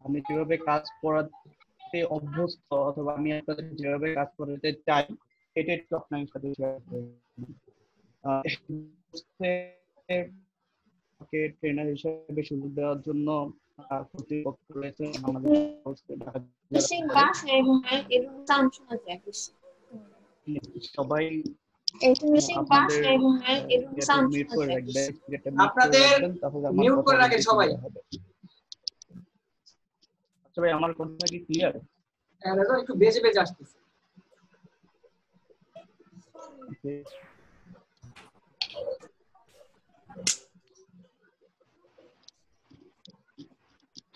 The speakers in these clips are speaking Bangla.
আমি যেভাবে কাজ করাতে অভ্যস্ত অথবা আমি আপনাদের যেভাবে কাজ করাতে চাই এটা একটু আপনার সাথে শেয়ার করব। ট্রেনার হিসেবে সুযোগ দেওয়ার জন্য কর্তৃপক্ষ রয়েছে আমাদের সবাই আপনাদের মিউট করে রাখবেন, তাহলে আমার কথা সবাই। আচ্ছা ভাই, আমার কথা কি ক্লিয়ার? হ্যাঁ দাদা, একটু বেজে বেজে আসতেছে।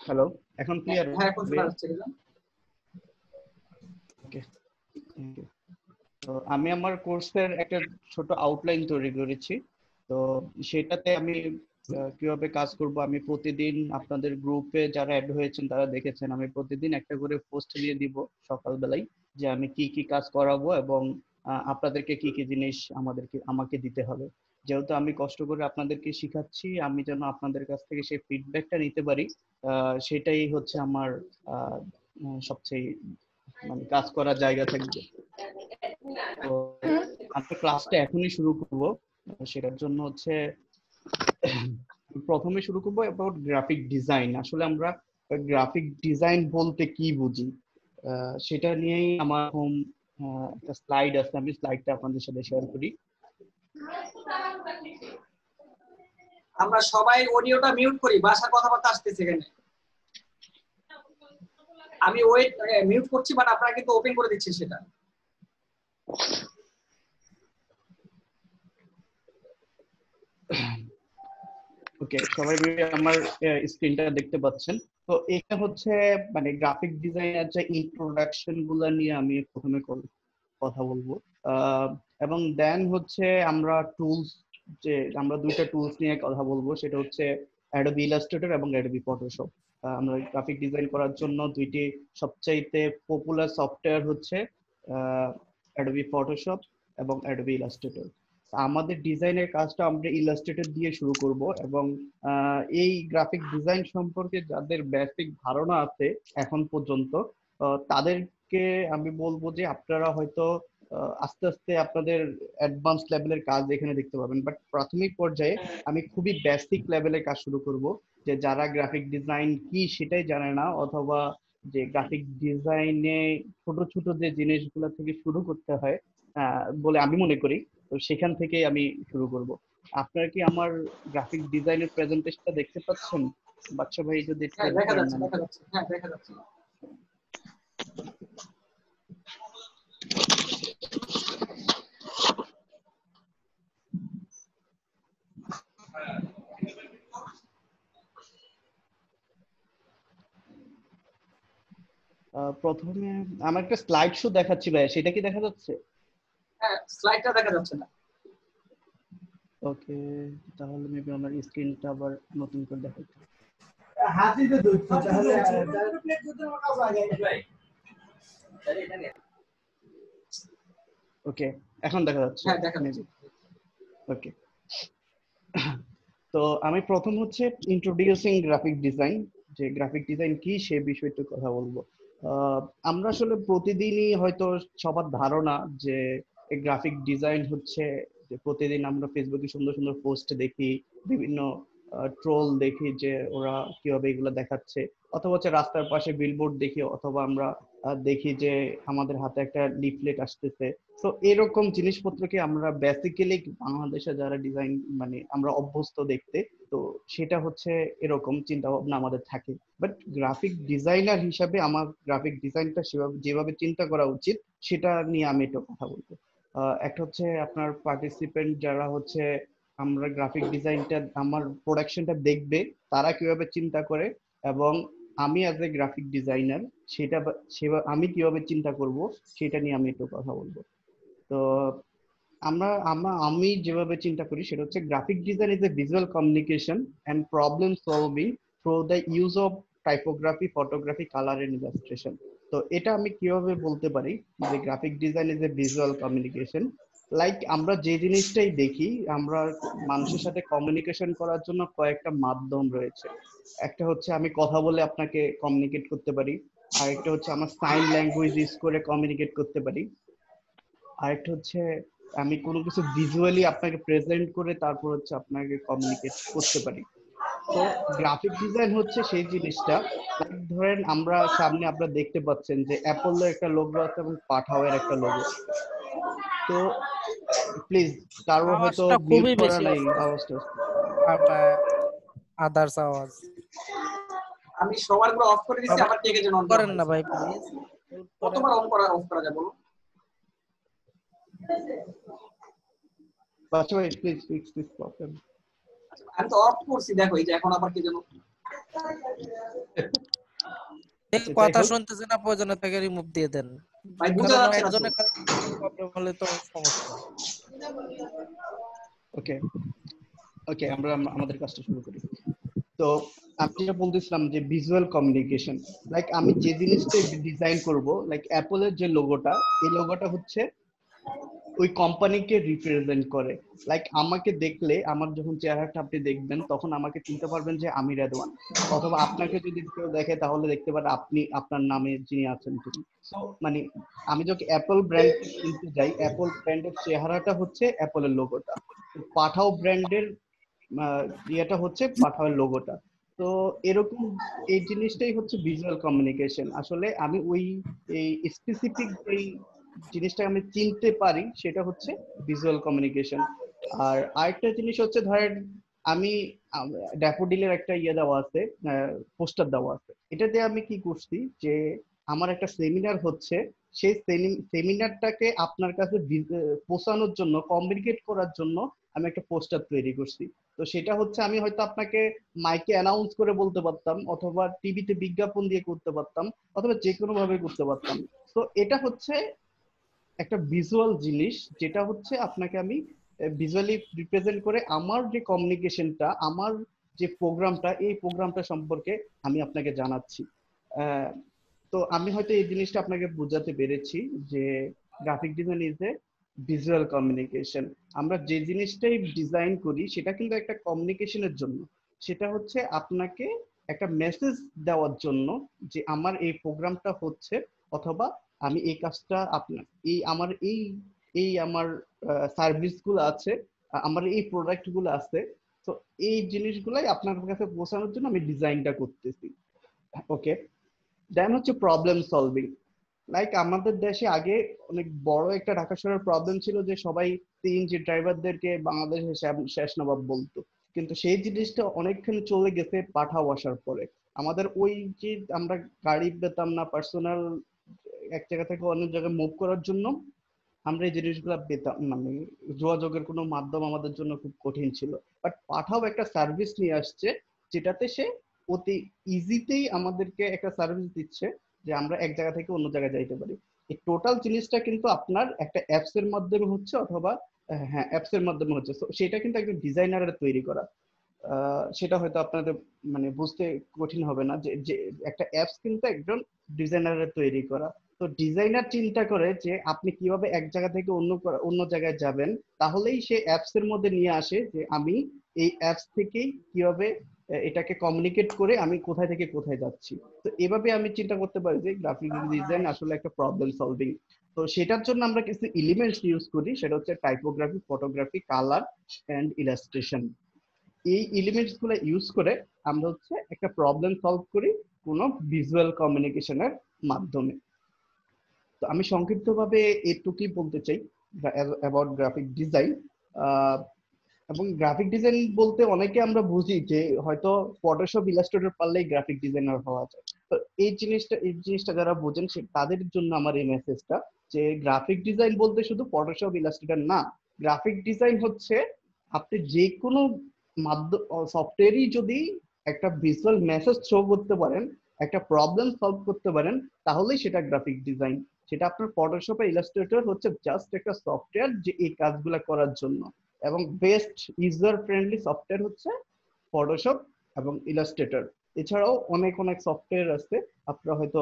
হ্যালো, এখন ক্লিয়ার? হ্যাঁ, এখন শোনা যাচ্ছে। ওকে, থ্যাংক ইউ। তো আমি আমার কোর্সের একটা ছোট আউটলাইন তৈরি করেছি। তো সেটাতে আমি কিভাবে কাজ করব, আমি প্রতিদিন আপনাদের গ্রুপে যারা অ্যাড হয়েছেন তারা দেখেছেন আমি প্রতিদিন একটা করে পোস্ট দিয়ে দিব সকালবেলায় যে আমি কি কি কাজ করাবো এবং আপনাদেরকে কি কি জিনিস আমাকে দিতে হবে। যেহেতু আমি কষ্ট করে আপনাদেরকে শেখাচ্ছি, আমি যেন আপনাদের কাছ থেকে সেই ফিডব্যাকটা নিতে পারি, সেটাই হচ্ছে আমার সবচেয়ে মানে কাজ করার জায়গা থাকবে। তো আমরা ক্লাসটা এখনই শুরু করব। সেটার জন্য হচ্ছে প্রথমে শুরু করব অ্যাবাউট গ্রাফিক ডিজাইন। আসলে আমরা গ্রাফিক ডিজাইন বলতে কি বুঝি সেটা নিয়েই আমার একটা স্লাইড আছে, আমি স্লাইডটা আপনাদের সাথে শেয়ার করি। আমরা সবাই অডিওটা মিউট করি, বাসার কথাবার্তা আসতেছে এখানে। আমি ওয়েট মিউট করছি, বাট আপনারা কিন্তু ওপেন করে দিচ্ছেন সেটা। ওকে, সবাই আমার স্ক্রিনটা দেখতে পাচ্ছেন? তো এটা হচ্ছে মানে গ্রাফিক ডিজাইনের যে ইন্ট্রোডাকশন গুলো নিয়ে আমি প্রথমে কথা বলবো, এবং দেন হচ্ছে আমরা টুলস, যে আমরা দুইটা টুলস নিয়ে কথা বলবো, সেটা হচ্ছে অ্যাডোবি ইলাস্ট্রেটর এবং অ্যাডোবি ফটোশপ। আমরা গ্রাফিক ডিজাইন করার জন্য দুইটি সবচাইতে পপুলার সফটওয়্যার হচ্ছে অ্যাডোবি ফটোশপ এবং অ্যাডোবি ইলাস্ট্রেটর। আমাদের ডিজাইনের কাজটা আমরা ইলাস্ট্রেটর দিয়ে শুরু করব এবং এই গ্রাফিক ডিজাইন সম্পর্কে যাদের বেসিক ধারণা আছে এখন পর্যন্ত তাদেরকে আমি বলবো যে আপনারা হয়তো আস্তে আস্তে আপনাদের অ্যাডভান্স লেভেলের কাজ এখানে দেখতে পাবেন, বাট প্রাথমিক পর্যায়ে আমি খুবই বেসিক লেভেলের কাজ শুরু করব। যে যারা গ্রাফিক ডিজাইন কি সেটাই জানে না, অথবা যে গ্রাফিক ডিজাইনে ছোট ছোট যে জিনিসগুলো থেকে শুরু করতে হয় বলে আমি মনে করি, তো সেখান থেকে আমি শুরু করব। আপনারা কি আমার গ্রাফিক ডিজাইনের প্রেজেন্টেশনটা দেখতে পাচ্ছেন? বাচ্চা ভাই যদি দেখা যাচ্ছে, দেখা যাচ্ছে। হ্যাঁ, দেখা যাচ্ছে। প্রথমে আমার একটা স্লাইড শো দেখাচ্ছি ভাই, সেটা কি দেখা যাচ্ছে? হ্যাঁ, স্লাইডটা দেখা যাচ্ছে না। ওকে, তাহলে মেবি আমার স্ক্রিনটা আবার নতুন করে দেখাচ্ছি। হাতিতে ধরছি তাহলে ওকে, এখন দেখা যাচ্ছে? হ্যাঁ, দেখা যাচ্ছে। ওকে, তো আমি প্রথম হচ্ছে ইন্ট্রোডিউসিং গ্রাফিক ডিজাইন, যে গ্রাফিক ডিজাইন কি সে বিষয়ে একটু কথা বলবো। আমরা আসলে প্রতিদিনই হয়তো সবার ধারণা যে গ্রাফিক ডিজাইন হচ্ছে যে প্রতিদিন আমরা ফেসবুকে সুন্দর সুন্দর পোস্ট দেখি, বিভিন্ন ট্রোল দেখি যে ওরা কিভাবে এগুলো দেখাচ্ছে, অথবা হচ্ছে রাস্তার পাশে বিলবোর্ড দেখি, অথবা আমরা দেখি যে আমাদের হাতে একটা লিফলেট আসতেছে। তো এরকম জিনিসপত্রকে আমরা বেসিক্যালি বাংলাদেশে যারা ডিজাইন মানে আমরা অভ্যস্ত দেখতে, তো সেটা হচ্ছে এরকম চিন্তা ভাবনা আমাদের থাকে। বাট গ্রাফিক ডিজাইনার হিসাবে আমার গ্রাফিক ডিজাইনটা যেভাবে চিন্তা করা উচিত সেটা নিয়ে আমি একটু কথা বলবো। একটা হচ্ছে আপনার পার্টিসিপেন্ট যারা হচ্ছে আমরা গ্রাফিক ডিজাইনটা আমার প্রোডাকশনটা দেখবে তারা কিভাবে চিন্তা করে, এবং আমি অ্যাজ এ গ্রাফিক ডিজাইনার সেটা আমি কিভাবে চিন্তা করব সেটা নিয়ে আমি একটু কথা বলবো। তো আমি যেভাবে চিন্তা করি সেটা হচ্ছে graphic design is a visual communication and problem solving through the use of typography, photography, colour and illustration. তো এটা আমি কিভাবে বলতে পারি যে graphic design is a visual communication, like আমরা যে জিনিসটাই দেখি, আমরা মানুষের সাথে কমিউনিকেশন করার জন্য কয়েকটা মাধ্যম রয়েছে। একটা হচ্ছে আমি কথা বলে আপনাকে কমিউনিকেট করতে পারি, আরেকটা হচ্ছে আমার সাইন ল্যাঙ্গুয়েজ ইউজ করে কমিউনিকেট করতে পারি, আরেকটা হচ্ছে আমি কোনো কিছু ভিজুয়ালি আপনাকে প্রেজেন্ট করে তারপর হচ্ছে আপনাকে কমিউনিকেট করতে পারি। তো গ্রাফিক ডিজাইন হচ্ছে সেই জিনিসটা। ধরেন আমরা সামনে আপনারা দেখতে পাচ্ছেন যে অ্যাপলের একটা লোগো আছে এবং পাঠাওয়ের একটা লোগো আছে। তো প্লিজ, কারোর হয়তো আওয়াজটা মিউট খুবই করা বেশি নাই আসছে, আওয়াজটা। আদার্স আওয়াজ আমি সবার গুলো অফ করে দিচ্ছি, আমার কে যেন অন করেন না ভাই প্লিজ। কতবার অফ করা যায় বলুন? বাচ্চা ভাই প্লিজ ফিক্স দিস প্রবলেম। আমি তো অফ করছি, দেখো এই যে এখন আবার কে যেন। কথা শুনতেছেন না, প্রয়োজনে থেকে রিমুভ দিয়ে দেন ভাই বুঝা যাচ্ছে না তো। একজনের প্রবলেম হলে তো সমস্যা। ওকে ওকে, আমরা আমাদের কাজটা শুরু করি। তো আমি যেটা বলতেছিলাম যে ভিজুয়াল কমিউনিকেশন, লাইক আমি যে জিনিসটা ডিজাইন করব, লাইক অ্যাপলের যে লোগোটা, এই লোগোটা হচ্ছে ওই কোম্পানিকে রিপ্রেজেন্ট করে। লাইক আমাকে দেখলে, আমার যখন চেহারাটা আপনি দেখবেন তখন আমাকে চিনতে পারবেন যে আমি রেদওয়ান, অথবা আপনাকে যদি কেউ দেখে তাহলে দেখতে পারে আপনি আপনার নামে যিনি আছেন তিনি। সো মানে আমি যখন অ্যাপল ব্র্যান্ড কিনতে যাই, অ্যাপল ব্র্যান্ডের চেহারাটা হচ্ছে অ্যাপলের লোগোটা, পাঠাও ব্র্যান্ডের ইয়েটা হচ্ছে পাঠাওয়ের লোগোটা। তো এরকম এই জিনিসটাই হচ্ছে ভিজুয়াল কমিউনিকেশন। আসলে আমি ওই এই স্পেসিফিক যেই জিনিসটা আমি চিনতে পারি সেটা হচ্ছে ভিজুয়াল কমিউনিকেশন। আর আরেকটা জিনিস হচ্ছে ধরেন আমি ড্যাফোডিলের একটা ইয়ে দেওয়া আছে, পোস্টার দেওয়া আছে, এটাতে আমি কি করছি যে আমার একটা সেমিনার হচ্ছে, সেই সেমিনারটাকে আপনার কাছে পৌঁছানোর জন্য, কমিউনিকেট করার জন্য আমি একটা পোস্টার তৈরি করছি। তো সেটা হচ্ছে আমি হয়তো আপনাকে মাইকে অ্যানাউন্স করে বলতে পারতাম, অথবা টিভিতে বিজ্ঞাপন দিয়ে করতে পারতাম, অথবা যে কোনো ভাবে করতে পারতাম। তো এটা হচ্ছে একটা ভিজুয়াল জিনিস, যেটা হচ্ছে আপনাকে আমি ভিজুয়ালি রিপ্রেজেন্ট করে আমার যে কমিউনিকেশনটা, আমার যে প্রোগ্রামটা, এই প্রোগ্রামটা সম্পর্কে আমি আপনাকে জানাচ্ছি। তো আমি হয়তো এই জিনিসটা আপনাকে বোঝাতে পেরেছি যে graphic design is a visual communication. আমরা যে জিনিসটাই ডিজাইন করি সেটা কিন্তু একটা কমিউনিকেশনের জন্য, সেটা হচ্ছে আপনাকে একটা মেসেজ দেওয়ার জন্য যে আমার এই প্রোগ্রামটা হচ্ছে, অথবা আমি এই কাজটা আপনার এই আমার এই এই আমার সার্ভিস গুলো আছে, আমার এই প্রোডাক্ট গুলো আছে, তো এই জিনিসগুলাই আপনার কাছে পৌঁছানোর জন্য আমি ডিজাইনটা করতেছি। ওকে, দেন হচ্ছে প্রবলেম সলভিং। লাইক আমাদের দেশে আগে অনেক বড় একটা ঢাকা শহরের প্রবলেম ছিল যে সবাই সিএনজি ড্রাইভারদেরকে বাংলাদেশের শেষ নবাব বলতো, কিন্তু সেই জিনিসটা অনেকখানি চলে গেছে পাঠাও আসার পরে। আমাদের ওই যে আমরা গাড়ি পেতাম না, পার্সোনাল এক জায়গা থেকে অন্য জায়গায় মুভ করার জন্য আমরা এই জিনিসগুলো পেতাম, মানে যোগাযোগের কোনো মাধ্যম আমাদের জন্য খুব কঠিন ছিল। বাট পাঠাও একটা সার্ভিস নিয়ে আসছে, যেটাতে সে অতি ইজিতেই আমাদেরকে একটা সার্ভিস দিচ্ছে যে আমরা এক জায়গা থেকে অন্য জায়গায় যাইতে পারি। এই টোটাল জিনিসটা কিন্তু আপনার একটা অ্যাপস এর মাধ্যমে হচ্ছে, অথবা হ্যাঁ অ্যাপস এর মাধ্যমে হচ্ছে। সেটা কিন্তু একজন ডিজাইনারের তৈরি করা। সেটা হয়তো আপনাদের মানে বুঝতে কঠিন হবে না যে একটা অ্যাপস কিন্তু একজন ডিজাইনারের তৈরি করা। তো ডিজাইনার চিন্তা করে যে আপনি কিভাবে এক জায়গা থেকে অন্য জায়গায় যাবেন, তাহলেই সে অ্যাপস এর মধ্যে নিয়ে আসে যে আমি এই অ্যাপস থেকেই কিভাবে এটাকে কমিউনিকেট করে আমি কোথায় থেকে কোথায় যাচ্ছি। তো এভাবে আমি চিন্তা করতে পারি যে গ্রাফিক ডিজাইন আসলে একটা প্রবলেম সলভিং। তো সেটার জন্য আমরা কিছু এলিমেন্টস ইউজ করি, সেটা হচ্ছে typography, photography, colour and illustration. এই এলিমেন্টস গুলো ইউজ করে আমরা হচ্ছে একটা প্রবলেম সলভ করি কোনো ভিজুয়াল কমিউনিকেশনের মাধ্যমে। তো আমি সংক্ষিপ্তভাবে এটুকুই বলতে চাই অ্যাবাউট গ্রাফিক ডিজাইন। এবং গ্রাফিক ডিজাইন বলতে অনেকে আমরা বুঝি যে হয়তো ফটোশপ ইলাস্ট্রেটর পারলেই গ্রাফিক ডিজাইনার হওয়া যায়। তো এই জিনিসটা যারা বোঝেন তাদের জন্য আমার এই মেসেজটা, যে গ্রাফিক ডিজাইন বলতে শুধু ফটোশপ ইলাস্ট্রেটর না। গ্রাফিক ডিজাইন হচ্ছে আপনি যে কোনো মাধ্যম সফটওয়্যারই যদি একটা ভিজুয়াল মেসেজ শো করতে পারেন, একটা প্রবলেম সলভ করতে পারেন, তাহলেই সেটা গ্রাফিক ডিজাইন। সেটা আপনার ফটোশপ বা ইলাস্ট্রেটর হচ্ছে জাস্ট একটা সফটওয়্যার যে এই কাজগুলো করার জন্য, এবং বেস্ট ইউজার ফ্রেন্ডলি সফটওয়্যার হচ্ছে ফটোশপ এবং ইলাস্ট্রেটর। এছাড়াও অনেক অনেক সফটওয়্যার আছে, আপনারা হয়তো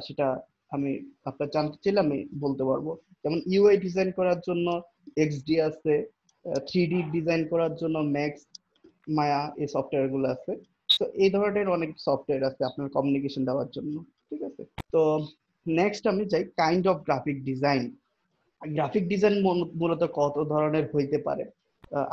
সেটা আমি আপনার জানতে চাইলে আমি বলতে পারবো। যেমন ইউআই ডিজাইন করার জন্য এক্সডি আছে, 3D ডিজাইন করার জন্য ম্যাক্স, মায়া, এই সফটওয়্যার গুলো আছে। তো এই ধরনের অনেক সফটওয়্যার আছে আপনার কমিউনিকেশন দেওয়ার জন্য, ঠিক আছে। তো নেক্সট আমি যাই kind of graphic design. Graphic design মূলত কত ধরনের হইতে পারে,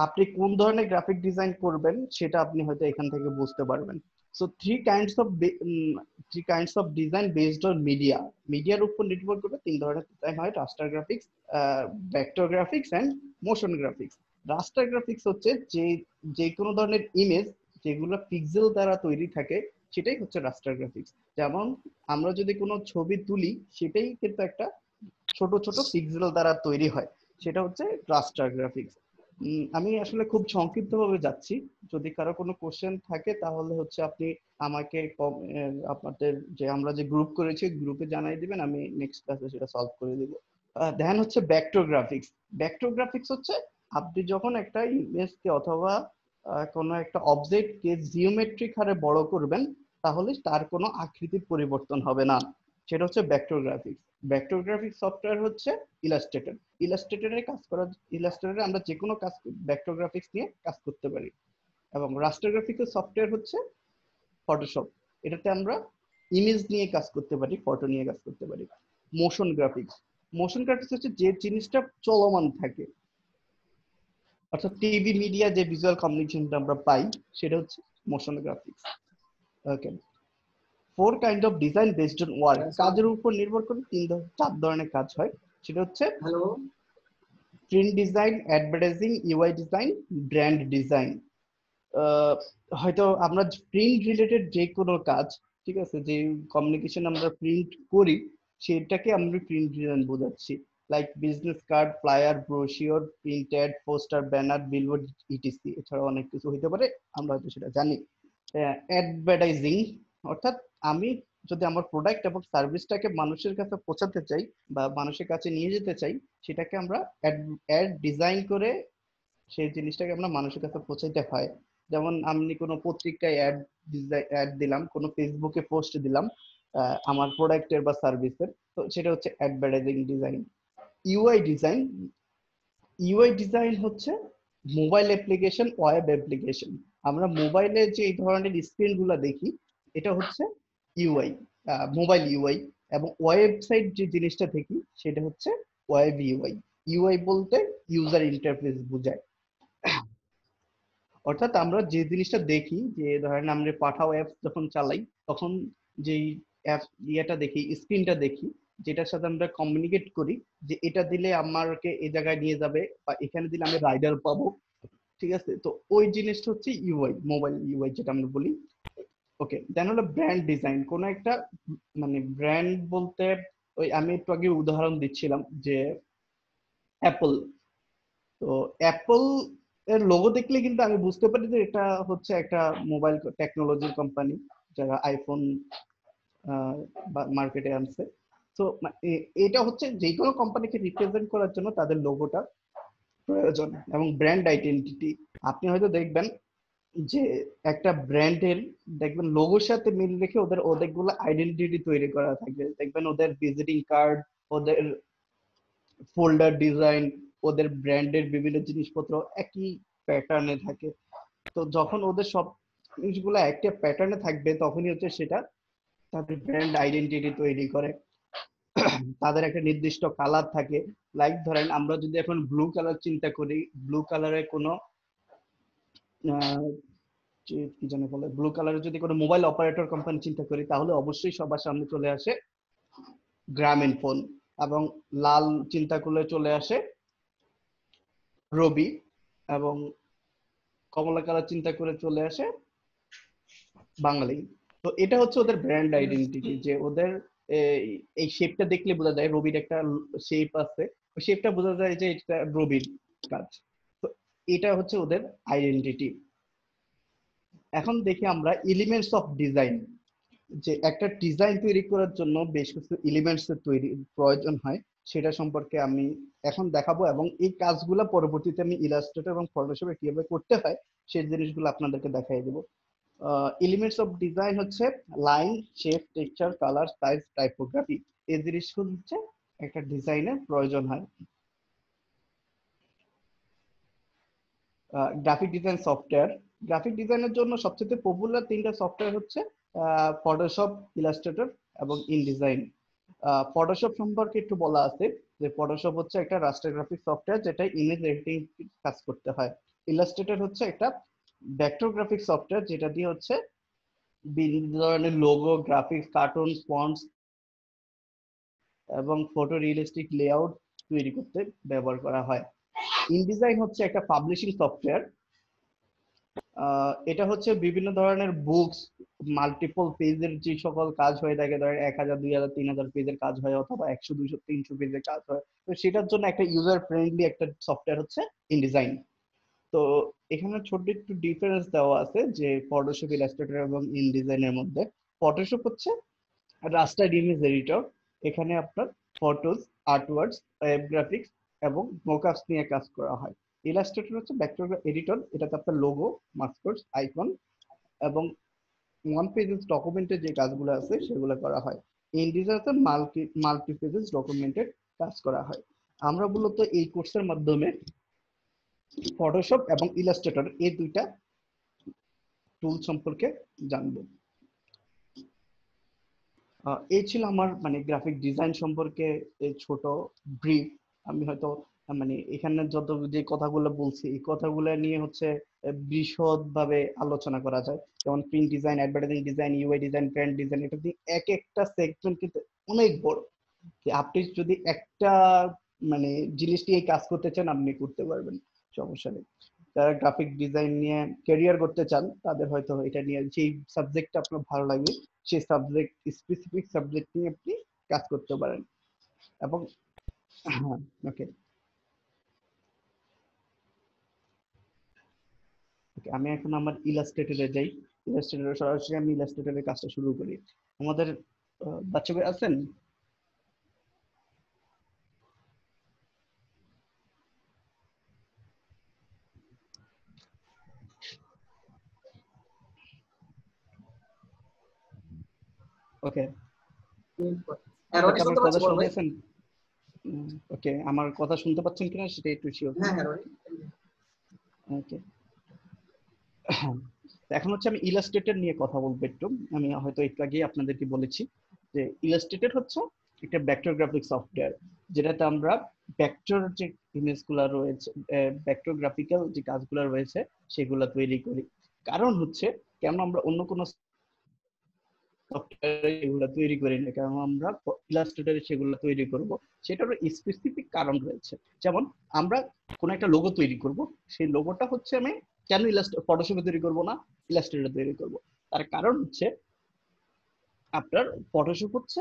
আপনি কোন ধরনের গ্রাফিক ডিজাইন করবেন সেটা আপনি হয়তো এখান থেকে বুঝতে পারবেন। So three kinds of design based on media. মিডিয়ার উপর নির্ভর করে তিন ধরনের ডিজাইন হয়: raster graphics, vector graphics and motion graphics. Raster graphics হচ্ছে যে কোনো ধরনের ইমেজ যেগুলো পিক্সেল দ্বারা তৈরি থাকে সেটাই হচ্ছে রাস্টার গ্রাফিক্স। যেমন আমরা যদি কোনো ছবি তুলি সেটাই কিন্তু একটা ছোট ছোট পিক্সেল দ্বারা তৈরি হয়, সেটা হচ্ছে রাস্টার গ্রাফিক্স। আমি আসলে খুব সংক্ষিপ্তভাবে যাচ্ছি, যদি কারো কোনো কোশ্চেন থাকে তাহলে হচ্ছে আপনি আমাকে আপনাদের যে আমরা যে গ্রুপ করেছি গ্রুপে জানাই দিবেন, আমি নেক্সট ক্লাসে সেটা সলভ করে দিব। দেন হচ্ছে ভেক্টর গ্রাফিক্স। ভেক্টর গ্রাফিক্স হচ্ছে আপনি যখন একটা ইমেজকে অথবা কোনো একটা অবজেক্টকে জিওমেট্রিক হারে বড় করবেন তাহলে তার কোনো আকৃতির পরিবর্তন হবে না, সেটা হচ্ছে vector graphics. Vector graphics software হচ্ছে ইলাস্ট্রেটর। ইলাস্ট্রেটরে আমরা যে কোনো কাজ ভেক্টর গ্রাফিক্স নিয়ে কাজ করতে পারি। এবং রাস্টার গ্রাফিক্সের সফটওয়্যার হচ্ছে ফটোশপ, এটাতে আমরা ইমেজ নিয়ে কাজ করতে পারি, ফটো নিয়ে কাজ করতে পারি। মোশন গ্রাফিক্স হচ্ছে যে জিনিসটা চলমান থাকে, অর্থাৎ টিভি মিডিয়া যে ভিজুয়াল কমিউনিকেশনটা আমরা পাই সেটা হচ্ছে motion graphics. Okay, 4 kind of design based on work. কাজের উপর নির্ভর করে 4 ধরনের কাজ হয়, সেটা হচ্ছে hello, print design, advertising, UI design, brand design. হয়তো আমরা প্রিন্ট রিলেটেড যে কোনো কাজ, ঠিক আছে, যে কমিউনিকেশন আমরা প্রিন্ট করি সেটাকে আমরা প্রিন্ট ডিজাইন বোঝাচ্ছি। Like business card, flyer, brochure, print ad, poster, banner, billboard, ETC. এছাড়াও অনেক কিছু হতে পারে, আমরা হয়তো সেটা জানি। অ্যাডভার্টাইজিং অর্থাৎ আমি যদি আমার প্রোডাক্ট এবং সার্ভিসটাকে মানুষের কাছে পৌঁছাতে চাই বা মানুষের কাছে নিয়ে যেতে চাই, সেটাকে আমরা অ্যাড ডিজাইন করে সেই জিনিসটাকে আমরা মানুষের কাছে পৌঁছাইতে হয়। যেমন আমি কোনো পত্রিকায় অ্যাড দিলাম, কোনো ফেসবুকে পোস্ট দিলাম আমার প্রোডাক্টের বা সার্ভিসের, তো সেটা হচ্ছে অ্যাডভার্টাইজিং ডিজাইন। ইউআই ডিজাইন হচ্ছে মোবাইল অ্যাপ্লিকেশন, ওয়েব অ্যাপ্লিকেশন। আমরা মোবাইলে যে এই ধরনের স্ক্রিনগুলো দেখি এটা হচ্ছে ইউআই, মোবাইল ইউআই। এবং ওয়েবসাইট যে জিনিসটা দেখি সেটা হচ্ছে ওয়েব ইউআই। ইউআই বলতে ইউজার ইন্টারফেস বোঝায়। অর্থাৎ আমরা যে জিনিসটা দেখি, যে ধরেন আমরা পাঠাও অ্যাপস যখন চালাই তখন যেই অ্যাপ ইয়েটা দেখি, স্ক্রিনটা দেখি, যেটার সাথে আমরা কমিউনিকেট করি যে এটা দিলে আমাকে এই জায়গায় নিয়ে যাবে বা এখানে দিলে আমি রাইডার পাবো, ঠিক আছে। তো ওই জিনিসটা হচ্ছে ইউআই, মোবাইল ইউআই যেটা আমরা বলি। ওকে, দেন হলো ব্র্যান্ড ডিজাইন। কোন একটা মানে ব্র্যান্ড বলতে ওই আমি একটু আগে উদাহরণ দিচ্ছিলাম যে অ্যাপল। তো অ্যাপল এর লোগো দেখলে কিন্তু আমি বুঝতে পারি যে এটা হচ্ছে একটা মোবাইল টেকনোলজির কোম্পানি যারা আইফোন মার্কেটে আনছে। তো এটা হচ্ছে যে কোনো কোম্পানিকে রিপ্রেজেন্ট করার জন্য তাদের লোগোটা প্রয়োজন। এবং ব্র্যান্ড আইডেন্টিটি, আপনি হয়তো দেখবেন যে একটা ব্র্যান্ডের দেখবেন লোগোর সাথে মিল রেখে ওদের অনেকগুলো আইডেন্টিটি তৈরি করা থাকবে। দেখবেন ওদের ভিজিটিং কার্ড, ওদের ফোল্ডার ডিজাইন, ওদের ব্র্যান্ডের বিভিন্ন জিনিসপত্র একই প্যাটার্নে থাকে। তো যখন ওদের সব জিনিসগুলো একটা প্যাটার্নে থাকবে তখনই হচ্ছে সেটা তাদের ব্র্যান্ড আইডেন্টিটি তৈরি করে। তাদের একটা নির্দিষ্ট কালার থাকে, লাইক ধরেন আমরা যদি এখন ব্লু কালার চিন্তা করি, ব্লু কালারে কোনো কি যেন বলে, ব্লু কালারে যদি কোনো মোবাইল অপারেটর কোম্পানি চিন্তা করি তাহলে অবশ্যই সবার সামনে চলে আসে গ্রামীণফোন। এবং লাল চিন্তা করলে চলে আসে রবি। এবং কমলা কালার চিন্তা করে চলে আসে বাঙালি। তো এটা হচ্ছে ওদের ব্র্যান্ড আইডেন্টিটি, যে ওদের এই শেপটা দেখলে বোঝা যায় রবির একটা শেপ আছে, ওই শেপটা বোঝা যায় যে এটা রবির কাজ। তো এটা হচ্ছে ওদের আইডেন্টিটি। এখন দেখি আমরা এলিমেন্টস অফ ডিজাইন, যে একটা ডিজাইন তৈরি করার জন্য বেশ কিছু এলিমেন্টস এর তৈরি প্রয়োজন হয়, সেটা সম্পর্কে আমি এখন দেখাবো। এবং এই কাজগুলো পরবর্তীতে আমি ইলাস্ট্রেটর এবং ফটোশপে কিভাবে করতে হয় সেই জিনিসগুলো আপনাদেরকে দেখাই দেবো। এলিমেন্টস অফ ডিজাইন হচ্ছে line, shape, texture, colour, size, typography. এই জিনিসগুলো হচ্ছে একটা ডিজাইনের প্রয়োজন হয়। Graphic design software. গ্রাফিক ডিজাইনের জন্য সবচেয়ে পপুলার তিনটা সফটওয়্যার হচ্ছে ফটোশপ, ইলাস্ট্রেটর এবং ইনডিজাইন। ফটোশপ সম্পর্কে একটু বলা আছে যে ফটোশপ হচ্ছে একটা রাস্টার গ্রাফিক সফটওয়্যার যেটা ইমেজ এডিটিং কাজ করতে হয়। ইলাস্ট্রেটর হচ্ছে একটা ভেক্টর গ্রাফিক সফটওয়্যার যেটা দিয়ে হচ্ছে বিভিন্ন ধরনের লোগো, গ্রাফিক্স, কার্টুন, ফন্টস এবং ফটো রিয়েলিস্টিক লেআউট তৈরি করতে ব্যবহার করা হয়। ইনডিজাইন হচ্ছে একটা পাবলিশিং সফটওয়্যার। এটা হচ্ছে বিভিন্ন ধরনের বুকস, মাল্টিপল পেজের যে সকল কাজ হয়ে থাকে, ধরেন 1000, 2000, 3000 পেজের কাজ হয় অথবা 100, 200, 300 পেজের কাজ হয়, তো সেটার জন্য একটা ইউজার ফ্রেন্ডলি একটা সফটওয়্যার হচ্ছে ইনডিজাইন। তো এখানে ছোট্ট একটু ডিফারেন্স দেওয়া আছে যে ফটোশপ, ইলাস্ট্রেটর এবং ইনডিজাইনের মধ্যে। ফটোশপ হচ্ছে রাস্টার ইমেজ এডিটর, এখানে আপনার ফটোজ, আর্টওয়ার্ডস, ওয়েব গ্রাফিক্স এবং মোকআপস নিয়ে কাজ করা হয়। ইলাস্ট্রেটর হচ্ছে ভেক্টর এডিটর, এটাতে আপনার লোগো, মাস্কর্স, আইকন এবং ওয়ান পেজেস ডকুমেন্টের যে কাজগুলো আছে সেগুলো করা হয়। ইনডিজাইনতে মাল্টি পেজেস ডকুমেন্টের কাজ করা হয়। আমরা মূলত এই কোর্সের মাধ্যমে ফটোশপ এবং ইলাস্ট্রেটর এই দুইটা টুল সম্পর্কে জানবো। এই ছিল আমার মানে গ্রাফিক ডিজাইন সম্পর্কে এই ছোট ব্রিফ। আমি হয়তো মানে এখানে যত যে কথাগুলো বলছি এই কথাগুলো নিয়ে হচ্ছে বিশদ ভাবে আলোচনা করা যায়, যেমন print design, advertising design, UI design, brand design, এটা দিয়ে এক একটা সেগমেন্ট কিন্তু অনেক বড়। আপনি যদি একটা মানে জিনিস নিয়ে কাজ করতে চান আপনি করতে পারবেন, সমস্যা নেই। যারা গ্রাফিক ডিজাইন নিয়ে ক্যারিয়ার করতে চান তাদের হয়তো এটা নিয়ে যেই সাবজেক্টটা আপনার ভালো লাগে সেই সাবজেক্ট, স্পেসিফিক সাবজেক্ট নিয়ে আপনি কাজ করতে পারেন। এবং হ্যাঁ, ওকে, আমি এখন আমার ইলাস্ট্রেটরে যাই। ইলাস্ট্রেটরে সরাসরি আমি ইলাস্ট্রেটরের কাজটা শুরু করি। আমাদের বাচ্চা ভাই আছেন? ওকে, হ্যাঁ রনি শুনতে পাচ্ছি, বল ভাই। ওকে, আমার কথা শুনতে পাচ্ছেন কিনা সেটা একটু শিওর। হ্যাঁ হ্যাঁ রনি। ওকে, এখন হচ্ছে আমি ইলাস্ট্রেটর নিয়ে কথা বলবো একটু। আমি হয়তো একটু আগে আপনাদেরকে বলেছি যে ইলাস্ট্রেটর হচ্ছে একটা ভেক্টর গ্রাফিক সফটওয়্যার যেটাতে আমরা ভেক্টর যে ইমেজগুলো রয়েছে, ভেক্টর গ্রাফিক্যাল যে কাজগুলো রয়েছে সেগুলো তৈরি করি। কারণ হচ্ছে কেন আমরা অন্য কোনো সফটওয়্যারে এগুলো তৈরি করি না, কারণ আমরা ইলাস্ট্রেটরে সেগুলো তৈরি করব, সেটারও স্পেসিফিক কারণ রয়েছে। যেমন আমরা কোন একটা লোগো তৈরি করব, সেই লোগোটা হচ্ছে আমি কেন ফটোশপে তৈরি করব না, ইলাস্ট্রেটরে তৈরি করব। তার কারণ হচ্ছে আপনার ফটোশপ হচ্ছে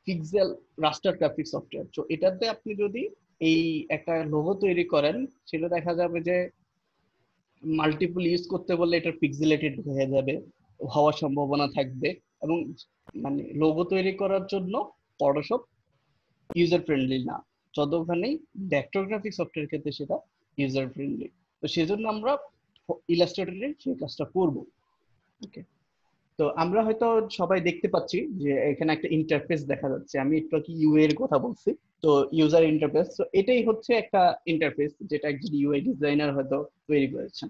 পিক্সেল রাস্টার গ্রাফিক সফটওয়্যার। তো এটাতে আপনি যদি এই একটা লোগো তৈরি করেন সেটা দেখা যাবে যে মাল্টিপল ইউজ করতে বললে এটা পিক্সেলেটেড হয়ে যাবে, হওয়ার সম্ভাবনা থাকবে। এবং মানে লোগো তৈরি করার জন্য ফটোশপ ইউজার ফ্রেন্ডলি না, যতখানি ভেক্টর গ্রাফিক সফটওয়্যার ক্ষেত্রে সেটা ইউজার ফ্রেন্ডলি। তো সেজন্য আমরা ইলাস্ট্রেটরে সেই কাজটা করব। ওকে, তো আমরা হয়তো সবাই দেখতে পাচ্ছি যে এখানে একটা ইন্টারফেস দেখা যাচ্ছে। আমি একটু কি ইউআই এর কথা বলছি, তো ইউজার ইন্টারফেস, তো এটাই হচ্ছে একটা ইন্টারফেস যেটা একজন ইউআই ডিজাইনার হয়তো তৈরি করেছেন।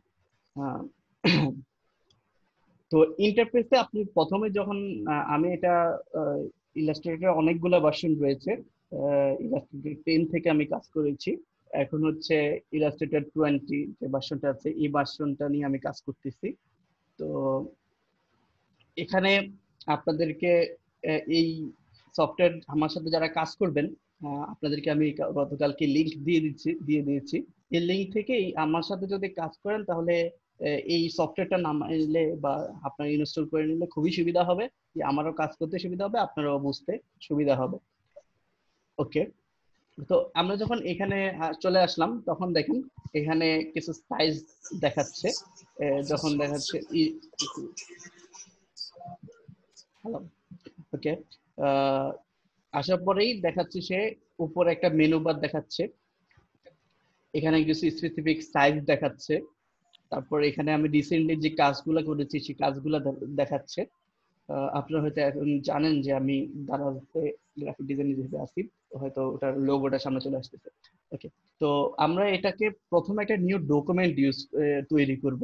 তো ইন্টারফেসে আপনি প্রথমে যখন আমি এটা ইলাস্ট্রেটর অনেকগুলো ভার্সন রয়েছে, ইলাস্ট্রেটর 10 থেকে আমি কাজ করেছি, এখন হচ্ছে ইলাস্ট্রেটর 20 যে ভার্সনটা আছে এই ভার্সনটা নিয়ে আমি কাজ করতেছি। তো এখানে আপনাদেরকে এই সফটওয়্যার আমার সাথে যারা কাজ করবেন আপনাদেরকে আমি গতকালকে লিংক দিয়ে দিয়েছি। এই লিংক থেকে আমার সাথে যদি কাজ করেন তাহলে এই সফটওয়্যারটা নামাইলে বা আপনারা ইনস্টল করে নিলে খুবই সুবিধা হবে, যে আমারও কাজ করতে সুবিধা হবে, আপনারাও বুঝতে সুবিধা হবে। ওকে, তো আমরা যখন এখানে চলে আসলাম তখন দেখেন এখানে কিছু সাইজ দেখাচ্ছে, যখন দেখাচ্ছে হ্যালো, ওকে, আসার পরেই দেখাচ্ছে সে উপরে একটা মেনু বার দেখাচ্ছে, এখানে কিছু স্পেসিফিক সাইজ দেখাচ্ছে, তারপর এখানে আমি রিসেন্টলি যে কাজগুলো করেছি সেই কাজগুলো দেখাচ্ছে। আপনারা হয়তো এখন জানেন যে আমি দারাজে গ্রাফিক ডিজাইন হিসেবে আছি, তো হয়তো ওটার লোগোটা সামনে চলে আসতেছে। ওকে, তো আমরা এটাকে প্রথমে একটা নিউ ডকুমেন্ট তৈরি করব,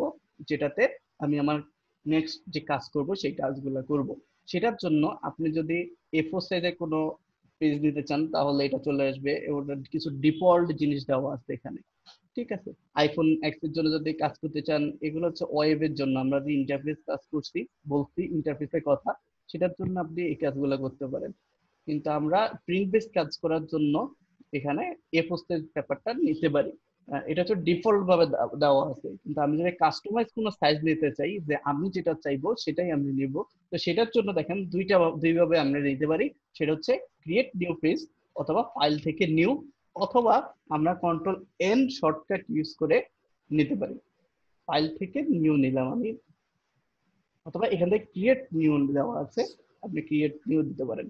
যেটাতে আমি আমার নেক্সট যে কাজ করব সেই কাজগুলো করব। সেটার জন্য আপনি যদি A4 সাইজের কোনো পেজ দিতে চান তাহলে এটা চলে আসবে, ওটার কিছু ডিফল্ট জিনিস দেওয়া আছে এখানে। ঠিক আছে, আইফোন এক্স এর জন্য যদি কাজ করতে চান, এগুলো হচ্ছে ওয়েবের জন্য, আমরা যে ইন্টারফেস কাজ করছি বলছি ইন্টারফেসের কথা, সেটার জন্য আপনি এই কাজগুলো করতে পারেন। কিন্তু আমরা প্রিন্ট বেস কাজ করার জন্য এখানে A4 সাইজ পেপারটা নিতে পারি। এটা হচ্ছে ডিফল্ট ভাবে দেওয়া আছে, কিন্তু আমি যদি কাস্টমাইজ কোনো সাইজ নিতে চাই, যে আমি যেটা চাইবো সেটাই আমি নিব, তো সেটার জন্য দেখেন দুইভাবে আমরা নিতে পারি। সেটা হচ্ছে ক্রিয়েট নিউ পেজ, অথবা ফাইল থেকে নিউ, অথবা আমরা কন্ট্রোল এন শর্টকাট ইউজ করে নিতে পারি। ফাইল থেকে নিউ নিলাম আমি, অথবা এখান থেকে ক্রিয়েট নিউ দেওয়া আছে, আপনি ক্রিয়েট নিউ দিতে পারেন।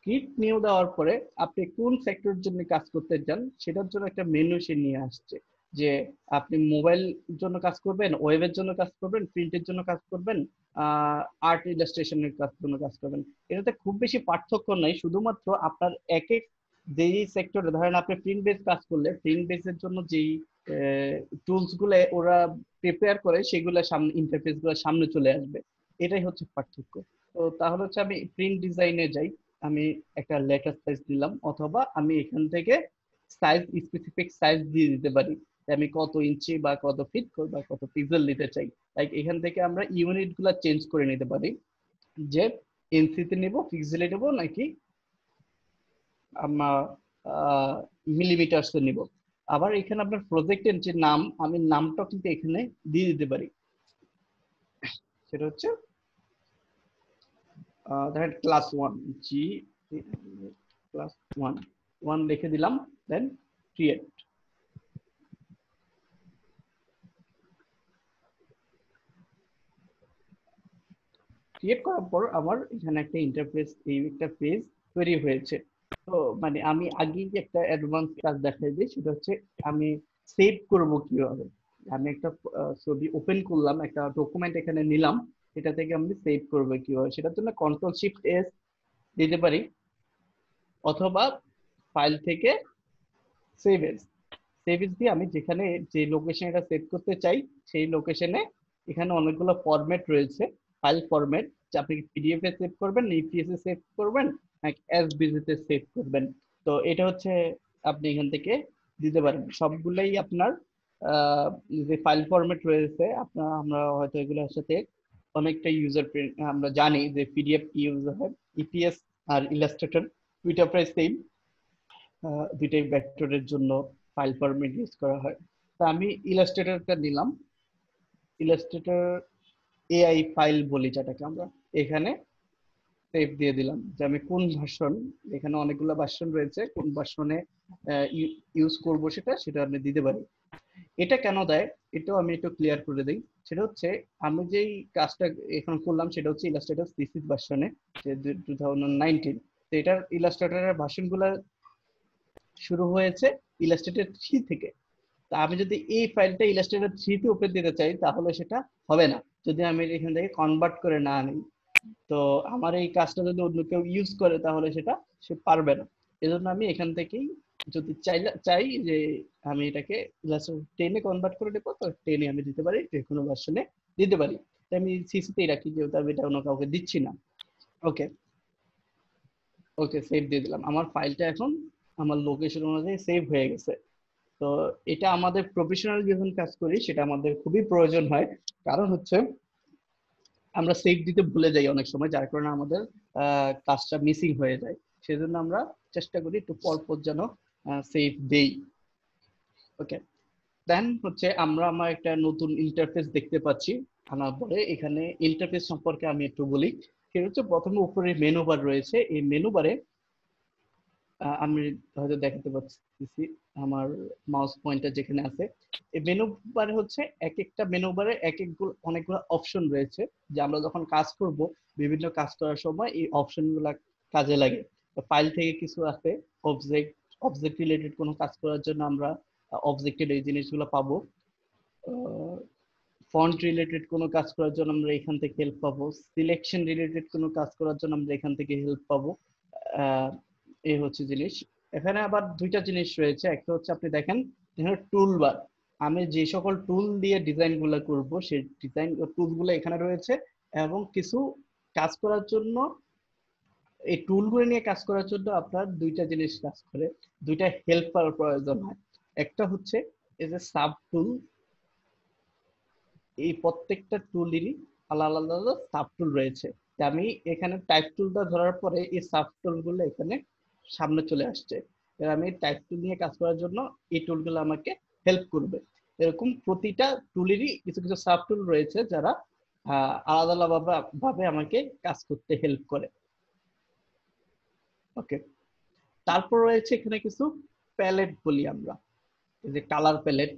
ক্রিয়েট নিউ দেওয়ার পরে আপনি কোন সেক্টরের জন্য কাজ করতে চান সেটার জন্য একটা মেনু সে নিয়ে আসছে, যে আপনি মোবাইল জন্য কাজ করবেন, ওয়েবের জন্য কাজ করবেন, প্রিন্টের জন্য কাজ করবেন, আর্ট ইলাস্ট্রেশনের জন্য কাজ করবেন। এটাতে খুব বেশি পার্থক্য নাই, শুধুমাত্র আপনার এক এক যেই সেক্টরে, ধরেন আপনি প্রিন্ট বেস কাজ করলে প্রিন্ট বেসের জন্য যেই টুলস গুলো ওরা প্রিপেয়ার করে সেগুলো সামনে, ইন্টারফেস গুলো সামনে চলে আসবে। এটাই হচ্ছে পার্থক্য। তো তাহলে হচ্ছে আমি প্রিন্ট ডিজাইনে যাই, আমি একটা লেটার সাইজ দিলাম, অথবা আমি এখান থেকে সাইজ, স্পেসিফিক সাইজ দিয়ে দিতে পারি, আমি কত ইঞ্চি বা কত ফিট বা কত পিক্সেল নিতে চাই। লাইক এখান থেকে আমরা ইউনিট গুলা চেঞ্জ করে নিতে পারি, যে ইঞ্চিতে নেব, পিক্সেলে নেব, নাকি আমরা মিলিমিটারসে নিব। আবার এখানে আপনার প্রজেক্টের যে নাম, আমি নামটা কিন্তু এখানে দিয়ে দিতে পারি। সেটা হচ্ছে ধরেন ক্লাস 1 জি, ক্লাস 1 লিখে দিলাম, দেন ক্রিয়েট। ক্রিয়েট করার পর আমার এখানে একটা ইন্টারফেস, এই একটা পেজ তৈরি হয়েছে। তো মানে আমি আগেই একটা অ্যাডভান্স কাজ দেখাই দিই, সেটা হচ্ছে আমি সেভ করব কিভাবে। আমি একটা ছবি ওপেন করলাম, একটা ডকুমেন্ট এখানে নিলাম, এটা থেকে আমি সেভ করবো কিভাবে, সেটার জন্য কন্ট্রোল শিফট এস দিতে পারি, অথবা ফাইল থেকে সেভ এস, সেভ এস দিয়ে আমি যেখানে যে লোকেশন এটা সেভ করতে চাই সেই লোকেশনে, এখানে অনেকগুলো ফরম্যাট রয়েছে, ফাইল ফরম্যাট, যে আপনি পিডিএফ এ সেভ করবেন, ইপিএস এ সেভ করবেন, নাকি এসভিজি তে সেভ করবেন। তো এটা হচ্ছে আপনি এখান থেকে দিতে পারেন সবগুলাই আপনার যে ফাইল ফরম্যাট রয়েছে আপনার, আমরা হয়তো এগুলোর সাথে অনেকটা ইউজার আমরা জানি যে পিডিএফ ইউজ হয়, ইপিএস আর ইলাস্ট্রেটর দুইটা প্রায় সেম, দুইটাই ভেক্টরের জন্য ফাইল ফরম্যাট ইউজ করা হয়। তা আমি ইলাস্ট্রেটরটা নিলাম, ইলাস্ট্রেটর এআই ফাইল বলি যেটাকে আমরা, এখানে সেভ দিয়ে দিলাম, যে আমি কোন ভার্সন, এখানে অনেকগুলো ভার্সন রয়েছে, কোন ভার্সনে ইউজ করব সেটা আমি দিতে পারি। এটা কেন দেয় এটাও আমি একটু ক্লিয়ার করে দিই। সেটা হচ্ছে আমি যেই কাজটা এখন করলাম সেটা হচ্ছে ইলাস্ট্রেটর সি6 ভার্সনে, যে 2019। তো এটার ইলাস্ট্রেটরের ভার্সনগুলো শুরু হয়েছে ইলাস্ট্রেটর 3 থেকে। তা আমি যদি এই ফাইলটা ইলাস্ট্রেটর 3 তে ওপেন দিতে চাই তাহলে সেটা হবে না, যদি আমি এখান থেকে কনভার্ট করে না নিই। তো আমার এই কাজটা যদি অন্য কেউ ইউজ করে তাহলে সেটা সে পারবে না। এজন্য আমি এখান থেকেই যদি চাই যে আমি এটাকে ইলাস্ট্রেটর 10 এ কনভার্ট করে দেবো, তো 10 এ আমি দিতে পারি, যে কোনো ভার্সনে দিতে পারি। তাই আমি সিসিতেই রাখি, যেহেতু আমি এটা অন্য কাউকে দিচ্ছি না। ওকে, ওকে, সেভ দিয়ে দিলাম, আমার ফাইলটা এখন আমার লোকেশন অনুযায়ী সেভ হয়ে গেছে। তো এটা আমাদের প্রফেশনাল যখন কাজ করি সেটা আমাদের খুবই প্রয়োজন হয়, কারণ হচ্ছে আমরা সেভ দিতে ভুলে যাই অনেক সময়, যার কারণে আমাদের কাজটা মিসিং হয়ে যায়। সেজন্য আমরা চেষ্টা করি একটু পর পর যেন সেভ দেই। ওকে, দেন হচ্ছে আমরা আমার একটা নতুন ইন্টারফেস দেখতে পাচ্ছি। আনার পরে এখানে ইন্টারফেস সম্পর্কে আমি একটু বলি। সেটা হচ্ছে প্রথমে উপরে মেনু বার রয়েছে, এই মেনু বারে আমি হয়তো দেখাতে পাচ্ছি আমার মাউস পয়েন্টার যেখানে আছে, এই মেনু বারে হচ্ছে এক একটা মেনু বারে অনেকগুলো অপশন রয়েছে, যে আমরা যখন কাজ করব বিভিন্ন কাজ করার সময় এই অপশন গুলা কাজে লাগে। ফাইল থেকে কিছু আছে, অবজেক্ট রিলেটেড কোনো কাজ করার জন্য আমরা অবজেক্টের এই জিনিসগুলো পাবো। ফন্ট রিলেটেড কোনো কাজ করার জন্য আমরা এখান থেকে হেল্প পাবো, সিলেকশন রিলেটেড কোনো কাজ করার জন্য আমরা এখান থেকে হেল্প পাবো। এই হচ্ছে জিনিস। এখানে আবার দুইটা জিনিস রয়েছে, একটা হচ্ছে আপনি দেখেন এখানে টুল বার, আমি যে সকল টুল দিয়ে ডিজাইন গুলো করবো সেই ডিজাইন টুল গুলো এখানে রয়েছে, এবং কিছু কাজ করার জন্য এই টুলগুলো নিয়ে কাজ করার জন্য আপনার দুইটা জিনিস কাজ করে, দুইটা হেল্পার প্রয়োজন হয়। একটা হচ্ছে এই যে সাব টুল, এই প্রত্যেকটা টুলেরই আলাদা আলাদা সাব টুল রয়েছে। আমি এখানে টাইপ টুলটা ধরার পরে এই সাব টুল গুলো এখানে সামনে চলে আসছে, আমি টাইপ টুল নিয়ে কাজ করার জন্য এই টুলগুলো আমাকে হেল্প করবে। এরকম প্রতিটা টুলেরই কিছু কিছু সাব টুল রয়েছে যারা আলাদা আলাদা ভাবে আমাকে কাজ করতে হেল্প করে। ওকে, তারপর রয়েছে এখানে কিছু প্যালেট বলি আমরা, এই যে কালার প্যালেট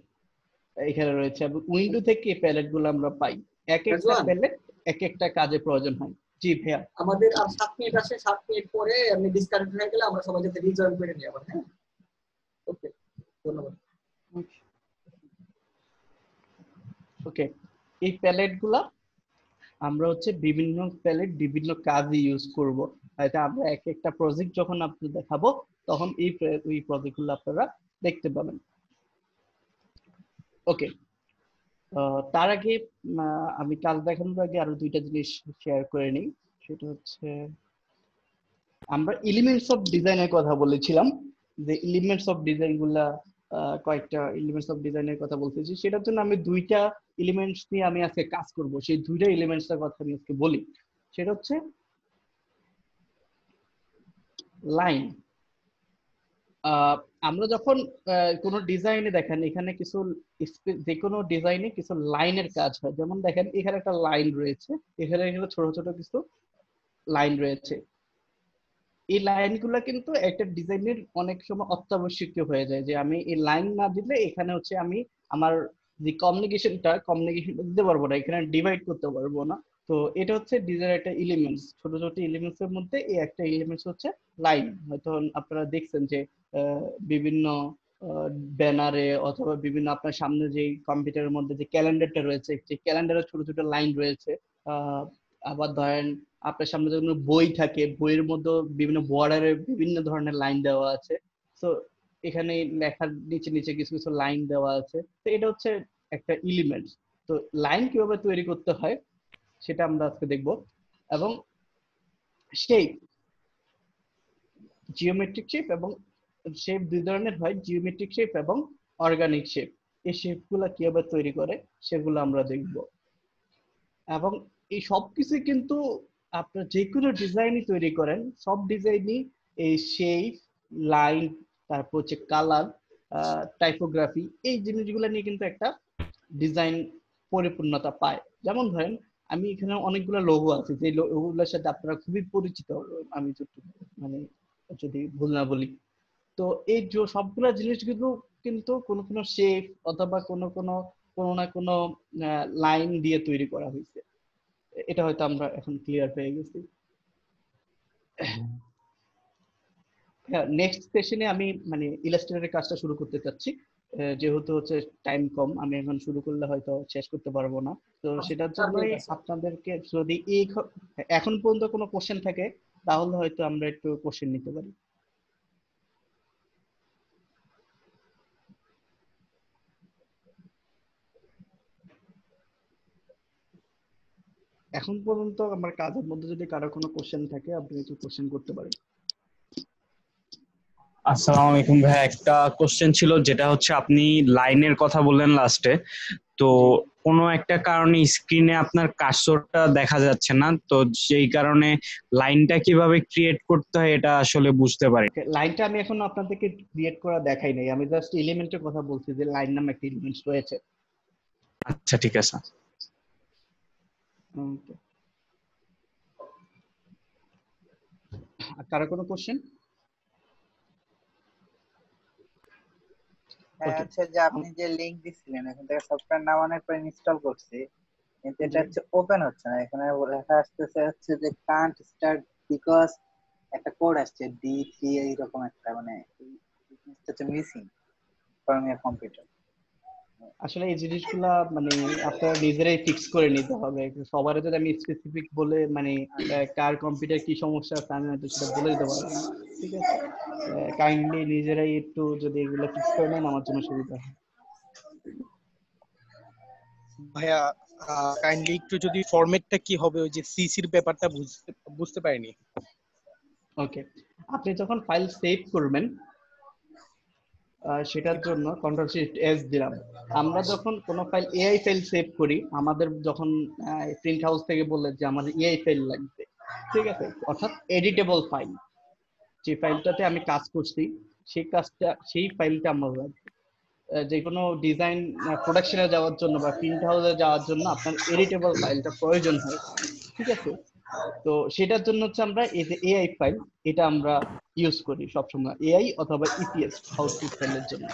এখানে রয়েছে, এবং উইন্ডো থেকে এই প্যালেট গুলো আমরা পাই। এক একটা প্যালেট এক একটা কাজে প্রয়োজন হয়। জি ভাইয়া, আমাদের আর 7 মিনিট আছে, 7 মিনিট পরে আপনি ডিসকানেক্ট হয়ে গেলে আমরা সবাই যাতে রিজয়েন করে নিই আবার। হ্যাঁ, ওকে, ধন্যবাদ। ওকে, এই প্যালেট গুলা আমরা হচ্ছে বিভিন্ন প্যালেট বিভিন্ন কাজে ইউজ করব। এটা আমরা এক একটা প্রজেক্ট যখন আপনি দেখাবো তখন এই প্রজেক্ট গুলো আপনারা দেখতে পাবেন। ওকে, তার আগে আমি কাজ দেখানোর আগে আরো দুইটা জিনিস শেয়ার করে নিই। সেটা হচ্ছে আমরা এলিমেন্টস অফ ডিজাইনের কথা বলেছিলাম, যে এলিমেন্টস অফ ডিজাইন গুলা কয়েকটা এলিমেন্টস অফ ডিজাইনের কথা বলতেছি, সেটার জন্য আমি দুইটা এলিমেন্টস নিয়ে আমি আজকে কাজ করব। সেই দুইটা এলিমেন্টস এর কথা আমি আজকে বলি। সেটা হচ্ছে লাইন। আমরা যখন কোনো ডিজাইনে দেখেন এখানে কিছু যে কোনো ডিজাইনে কিছু লাইনের কাজ হয়, যেমন দেখেন এখানে একটা লাইন রয়েছে, এখানে এখানে ছোট ছোট কিছু লাইন রয়েছে। এই লাইনগুলো কিন্তু একটা ডিজাইনের অনেক সময় অত্যাবশ্যকীয় হয়ে যায়, যে আমি এই লাইন না দিলে এখানে হচ্ছে আমি আমার যে কমিউনিকেশনটা দিতে পারবো না, এখানে ডিভাইড করতে পারবো না। তো এটা হচ্ছে ডিজাইনের একটা এলিমেন্টস, ছোট ছোট এলিমেন্টস এর মধ্যে এই একটা এলিমেন্টস হচ্ছে লাইন। হয়তো আপনারা দেখছেন যে বিভিন্ন ব্যানারে অথবা বিভিন্ন আপনার সামনে যে কম্পিউটারের মধ্যে যে ক্যালেন্ডারটা রয়েছে, যে ক্যালেন্ডারে ছোট ছোট লাইন রয়েছে। আবার ধরেন আপনার সামনে যখন বই থাকে, বইয়ের মধ্যে বিভিন্ন বর্ডারে বিভিন্ন ধরনের লাইন দেওয়া আছে। তো এখানে লেখার নিচে নিচে কিছু কিছু লাইন দেওয়া আছে। তো এটা হচ্ছে একটা এলিমেন্ট। তো লাইন কিভাবে তৈরি করতে হয় সেটা আমরা আজকে দেখব। এবং শেপ, জিওমেট্রিক শেপ এবং শেপ দুই ধরনের হয়, জিওমেট্রিক শেপ এবং অর্গানিক শেপ। এই শেপগুলো কিভাবে তৈরি করে সেগুলো আমরা দেখব। এবং এই সবকিছু কিন্তু আপনার যে কোনো ডিজাইনই তৈরি করেন, সব ডিজাইনই এই শেপ, লাইন, তারপর হচ্ছে কালার, টাইপোগ্রাফি, এই জিনিসগুলো নিয়ে কিন্তু একটা ডিজাইন পরিপূর্ণতা পায়। যেমন ধরেন আমি এখানে অনেকগুলো লোগো আছে, যে লোগোগুলোর সাথে আপনারা খুবই পরিচিত, আমি মানে যদি ভুল না বলি। তো এই যে সবগুলো জিনিসগুলো কিন্তু কোনো কোনো শেপ অথবা কোনো কোনো কোনো না কোনো লাইন দিয়ে তৈরি করা হয়েছে। এটা হয়তো আমরা এখন ক্লিয়ার পেয়ে গেছি। হ্যাঁ, নেক্সট সেশনে আমি মানে ইলাস্ট্রেটরের কাজটা শুরু করতে চাচ্ছি। যেহেতু হচ্ছে টাইম কম, আমি এখন শুরু করলে হয়তো শেষ করতে পারবো না। তো সেটার জন্যই আপনাদেরকে যদি এখন পর্যন্ত কোনো কোশ্চেন থাকে তাহলে হয়তো আমরা একটু কোশ্চেন নিতে পারি। এখন পর্যন্ত আমার কাজের মধ্যে যদি কারো কোনো কোশ্চেন থাকে আপনি একটু কোশ্চেন করতে পারেন। আসসালামু আলাইকুম ভাই, একটা কোশ্চেন ছিল, যেটা হচ্ছে আপনি লাইনের কথা বললেন লাস্টে, তো কোনো একটা কারণে স্ক্রিনে আপনার কার্সরটা দেখা যাচ্ছে না, তো সেই কারণে লাইনটা কিভাবে ক্রিয়েট করতে হয় এটা আসলে বুঝতে পারি। লাইনটা আমি এখন আপনাদেরকে ক্রিয়েট করা দেখাই নাই, আমি জাস্ট এলিমেন্টের কথা বলছি, যে লাইন নামে একটা এলিমেন্ট রয়েছে। আচ্ছা, ঠিক আছে। কারো কোনো কোশ্চেন? হচ্ছে যে আপনি যে লিংক দিছিলেন এখান থেকে সফটওয়্যার নামানোর পর ইনস্টল করছি, কিন্তু এটা হচ্ছে ওপেন হচ্ছে না। এখানে লেখা আসতেছে হচ্ছে যে কান্ট স্টার্ট বিকজ একটা কোড আসছে D3 এইরকম একটা, মানে জিনিসটা হচ্ছে মিসিং ফ্রম ইয়ার কম্পিউটার। আসলে এই জিনিসগুলা মানে আপনারা নিজেরাই ফিক্স করে নিতে হবে। সবার যদি আমি স্পেসিফিক বলে মানে কার কম্পিউটার কি সমস্যা আছে আমি হয়তো সেটা বলে দিতে পারবো না। ঠিক আছে, কাইন্ডলি নিজেরাই একটু যদি এগুলো ফিক্স করে নেন আমার জন্য সুবিধা হয়। ভাইয়া কাইন্ডলি একটু যদি ফরম্যাটটা কি হবে, ওই যে সিসির ব্যাপারটা বুঝতে পারিনি। ওকে, আপনি যখন ফাইল সেভ করবেন সেটার জন্য কন্ট্রোল শিফট এস দিলাম। আমরা যখন কোনো ফাইল এআই ফাইল সেভ করি, আমাদের যখন প্রিন্ট হাউস থেকে বললে যে আমাদের এআই ফাইল লাগবে, ঠিক আছে, অর্থাৎ এডিটেবল ফাইল, যে ফাইলটাতে আমি কাজ করছি সেই ফাইলটা আমার লাগবে। যে কোনো ডিজাইন প্রোডাকশনে যাওয়ার জন্য বা প্রিন্ট হাউসে যাওয়ার জন্য আপনার এডিটেবল ফাইলটা প্রয়োজন হয়, ঠিক আছে। তো সেটার জন্য হচ্ছে আমরা এই যে এআই ফাইল, এটা আমরা ইউজ করি সবসময়, এআই অথবা ইপিএস আউটপুট ফাইলের জন্য।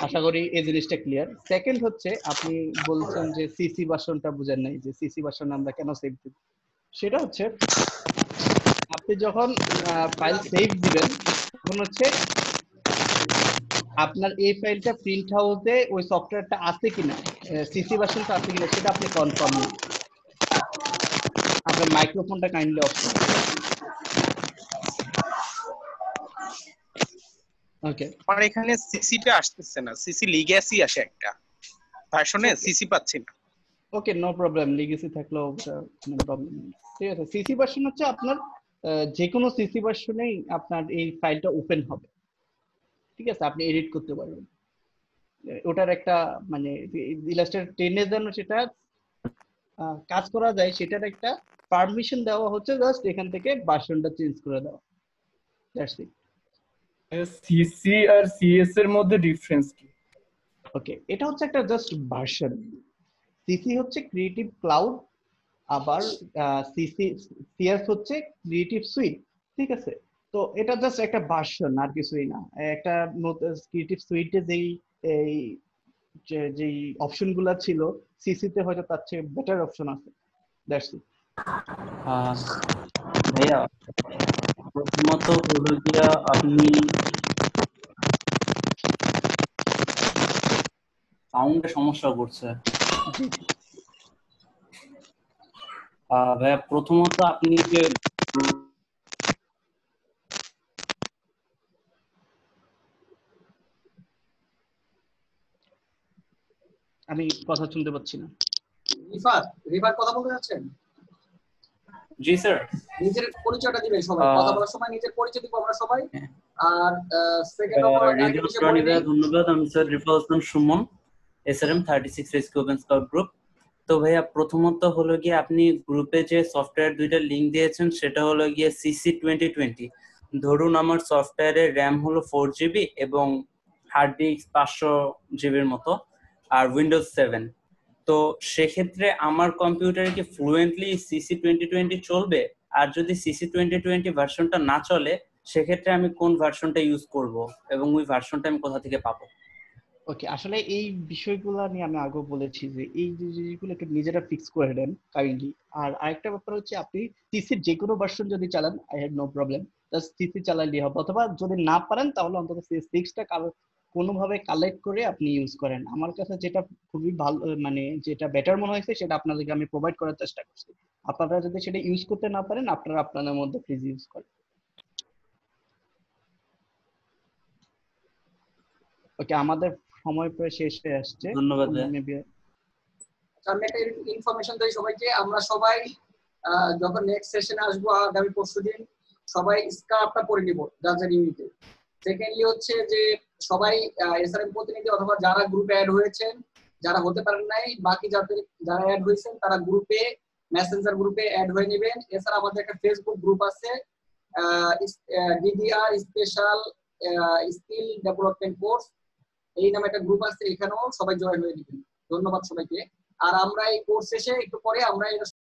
আশা করি এই জিনিসটা ক্লিয়ার। সেকেন্ড হচ্ছে আপনি বলছেন যে সিসি ভার্সনটা বুঝেন নাই, যে সিসি ভার্সন আমরা কেন সেভ দিব। সেটা হচ্ছে আপনি যখন ফাইল সেভ দিবেন তখন হচ্ছে আপনার এই ফাইলটা প্রিন্ট হাউসে ওই সফটওয়্যারটা আছে কিনা, সিসি ভার্সনটা আছে কিনা সেটা আপনি কনফার্ম করুন। আপনার মাইক্রোফোনটা কাইন্ডলি অফ করুন। ওকে, আমার এখানে সিসিটা আসতেছে না, সিসি লিগ্যাসি আসে একটা ভার্সনে, সিসি পাচ্ছি না। ওকে, নো প্রবলেম, লিগেসি থাকলেও কোনো প্রবলেম নেই। ঠিক আছে, সিসি ভার্সন হচ্ছে আপনার যে কোনো সিসি ভার্সনেই আপনার এই ফাইলটা ওপেন হবে। ঠিক আছে, আপনি এডিট করতে পারবেন। ওটার একটা মানে ইলাস্ট্রেটর 10 এর জন্য সেটা কাজ করা যায়, সেটার একটা পারমিশন দেওয়া হচ্ছে, জাস্ট এখান থেকে ভার্সনটা চেঞ্জ করে দেওয়া। That's it. সিসি আর সিএস এর মধ্যে ডিফারেন্স কি? ওকে, এটা হচ্ছে একটা জাস্ট ভার্সন। সিসি হচ্ছে ক্রিয়েটিভ ক্লাউড, আবার সিএস হচ্ছে ক্রিয়েটিভ সুইট। ঠিক আছে, তো এটা জাস্ট একটা ভার্সন, আর কিছুই না। একটা ক্রিয়েটিভ সুইটে এই যেই অপশন গুলা ছিল সিসিতে হয়তো তার চেয়ে বেটার অপশন আছে। That's it. ভাইয়া প্রথমত হলো গিয়া আপনি সাউন্ডে সমস্যা করছে। ভাইয়া প্রথমত আপনি যে আমি কথা শুনতে পাচ্ছি না। রিফাত কথা বলতে যাচ্ছেন? জি স্যার। নিজের পরিচয়টা দিবেন সবাই, কথা বলার সময় নিজের পরিচয় দিব আমরা সবাই। আর সেকেন্ড ধন্যবাদ। আমি sir Rifat Hossain Suman, SRM 36 rescue open scout group. তো ভাইয়া প্রথমত হলো গিয়ে আপনি গ্রুপে যে সফটওয়্যার দুইটা লিংক দিয়েছেন সেটা হলো গিয়ে সিসি 2020। ধরুন আমার সফটওয়্যারের র্যাম হলো 4GB এবং হার্ড ডিস্ক 500 জিবির মতো, আর উইন্ডোজ 7। তো সেক্ষেত্রে আমার কম্পিউটারে কি ফ্লুয়েন্টলি সিসি 2020 চলবে? আর যদি সিসি 2020 ভার্সনটা না চলে সেক্ষেত্রে আমি কোন ভার্সনটা ইউজ করব এবং ওই ভার্সনটা আমি কোথা থেকে পাবো? ওকে, আসলে এই বিষয়গুলো নিয়ে আমি আগেও বলেছি যে এই জিনিসগুলো একটু নিজেরা ফিক্স করে দেন কাইন্ডলি। আর আরেকটা ব্যাপার হচ্ছে আপনি সিসির যে কোনো ভার্সন যদি চালান, I have no problem, just CC চালালেই হবে। অথবা যদি না পারেন তাহলে অন্তত সিক্সটা কোনোভাবে কালেক্ট করে আপনি ইউজ করেন। আমার কাছে যেটা খুবই ভালো মানে যেটা বেটার মনে হয়েছে সেটা আপনাদেরকে আমি প্রোভাইড করার চেষ্টা করছি। আপনারা যদি সেটা ইউজ করতে না পারেন আপনারা আপনাদের মধ্যে প্লিজ ইউজ করেন। ওকে, আমাদের সময় প্রায় শেষ হয়ে আসছে। ধন্যবাদ। আমি একটা ইনফরমেশন দিই সবাইকে, আমরা সবাই যখন নেক্সট সেশনে আসবো আগামী পরশুদিন সবাই স্কার্ফটা পরে নিব যার যার ইউনিটে। সেকেন্ডলি হচ্ছে যে সবাই এসআরএম প্রতিনিধি অথবা যারা গ্রুপে অ্যাড হয়েছেন, যারা হতে পারেন নাই বাকি যারা অ্যাড হয়েছেন তারা গ্রুপে মেসেঞ্জার গ্রুপে অ্যাড হয়ে নেবেন। এছাড়া আমাদের একটা ফেসবুক গ্রুপ আছে DDR special skill development course, এই নামে একটা গ্রুপ আছে, এখানেও সবাই জয়েন হয়ে নেবেন। ধন্যবাদ সবাইকে। আর আমরা এই কোর্স শেষে একটু পরে আমরা